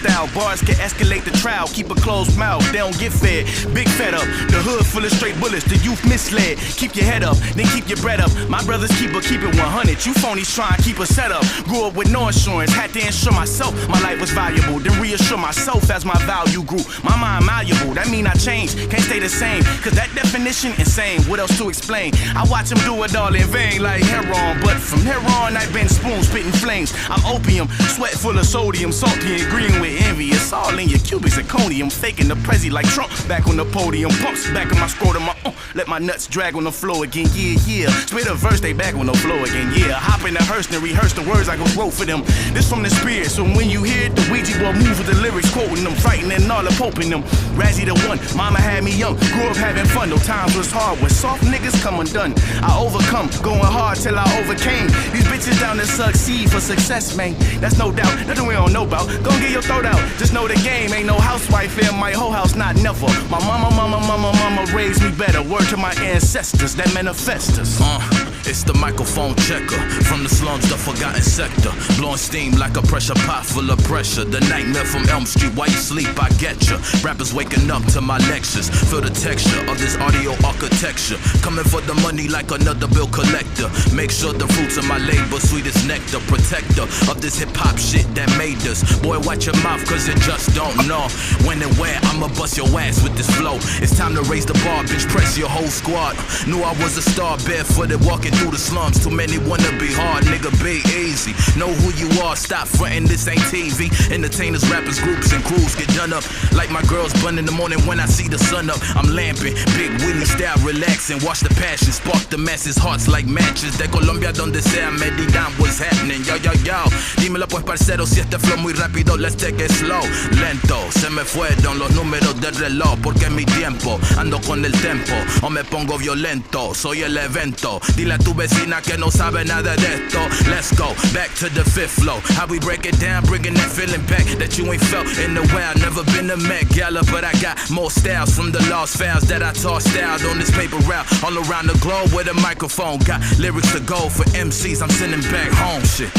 style. Bars can escalate the trial, keep a closed mouth, they don't get fed. Big fed up, the hood full of straight bullets, the youth misled. Keep your head up, then keep your bread up. My brothers keep it 100. You phonies try and keep a setup. Grew up with no insurance, had to insure myself. My life was valuable, then reassure myself as my value grew. My mind malleable, that mean I changed, can't stay the same. Cause that definition insane, what else to explain? I watch him do it all in vain like heroin. But from here on, I've been spoon spitting flames. I'm opium, sweat full of sodium, salty and green with envy. It's all in your cubic zirconium, faking the prezi like Trump. Back on the podium, pumps back in my scrotum. Let my nuts drag on the floor again, yeah. Spit a verse, they back on the floor again, yeah. Hop in the hearse and rehearse the words I go quote for them. This from the spirit, so when you hear it, the Ouija board move with the lyrics, quoting them, frightening all the poping them. Razzie the one, mama had me young, grew up having fun. Though times was hard, when soft niggas come undone. I overcome, going hard till I overcame. These bitches down to succeed for success, man. That's no doubt, nothing we don't know about. Go get your throat out, just know the game. Ain't no housewife in my whole house, not never. My mama raised me better. Word to my ancestors that manifest us. It's the microphone checker from the slums, the forgotten sector. Blowing steam like a pressure pot full of pressure. The nightmare from Elm Street, while you sleep, I get ya. Rappers waking up to my lectures. Feel the texture of this audio architecture. Coming for the money like another bill collector. Make sure the fruits of my labor, sweet as nectar. Protector of this hip hop shit that made us. Boy, watch your mouth, cause you just don't know when and where I'ma bust your ass with this flow. It's time to raise the bar, bitch, press your whole squad. Knew I was a star, barefooted, walking through the slums. Too many wanna be hard, nigga, be easy. Know who you are, stop frontin', this ain't TV. Entertainers, rappers, groups, and crews get done up like my girls bun in the morning when I see the sun up. I'm lamping, big Willie style, relaxing. Watch the passion, spark the masses' hearts like matches. De Colombia donde sea, medidan what's happening. Yo, dímelo pues parcero, si este flow muy rápido, let's take it slow. Lento, se me fueron los números del reloj, porque es mi tiempo. Ando con el tempo, o me pongo violento. Soy el evento, dile a tu vecina que no sabe nada de esto. Let's go, back to the fifth flow. How we break it down, bringing that feeling back that you ain't felt in a while. Never been a Met Gala, but I got more styles from the lost files that I tossed out on this paper route. All around the globe with a microphone. Got lyrics to go for MCs, I'm sending back home. Shit,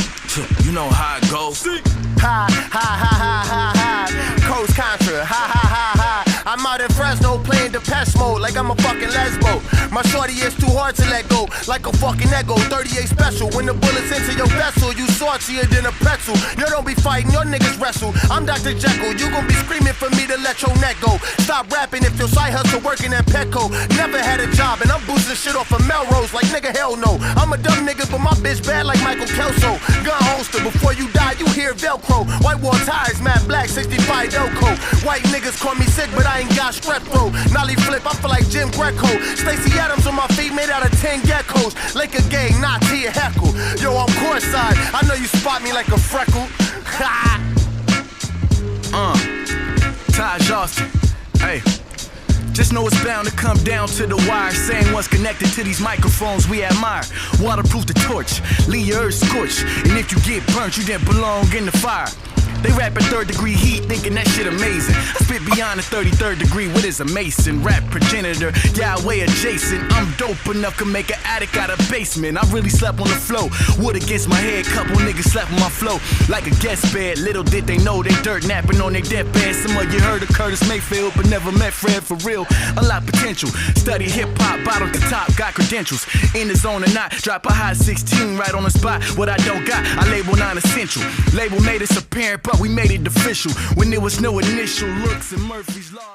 you know how it goes. Ha, ha, ha, ha, ha, ha. Coast Contra, ha, ha, ha, ha. I'm out in Fresno playing Depeche Mode like I'm a fucking lesbo. My shorty is too hard to let go, like a fucking ego. 38 special, when the bullets enter your vessel, you saltier than a pretzel. You don't be fighting, your niggas wrestle. I'm Dr. Jekyll, you gon' be screaming for me to let your neck go. Stop rapping if your side hustle working at Petco. Never had a job and I'm boosting shit off of Melrose like nigga, hell no. I'm a dumb nigga, but my bitch bad like Michael Kelso. Gun holster, before you die, you hear Velcro. White wall tires, matte black, 65 Delco. White niggas call me sick, but I ain't got strep throat. Nolly flip, I feel like Jim Greco. Stacey Adams on my feet, made out of 10 geckos. Laker gang, not to your heckle. Yo, I'm courtside, I know you spot me like a freckle. Taj Austin, hey. Just know it's bound to come down to the wire. Saying what's connected to these microphones we admire. Waterproof the torch, leave your earth scorched. And if you get burnt, you didn't belong in the fire. They rap at 3rd degree heat, thinking that shit amazing. I spit beyond the 33rd degree, what is a mason? Rap progenitor, Yahweh adjacent. I'm dope enough to make an attic out of basement. I really slept on the floor, wood against my head. Couple niggas slept on my flow like a guest bed. Little did they know they dirt napping on their deathbed. Some of you heard of Curtis Mayfield, but never met Fred for real. Unlock potential, study hip-hop, bottom to top, got credentials. In the zone or not, drop a hot 16 right on the spot. What I don't got, I label non-essential. Label made us apparent, but we made it official when there was no initial looks in Murphy's Law.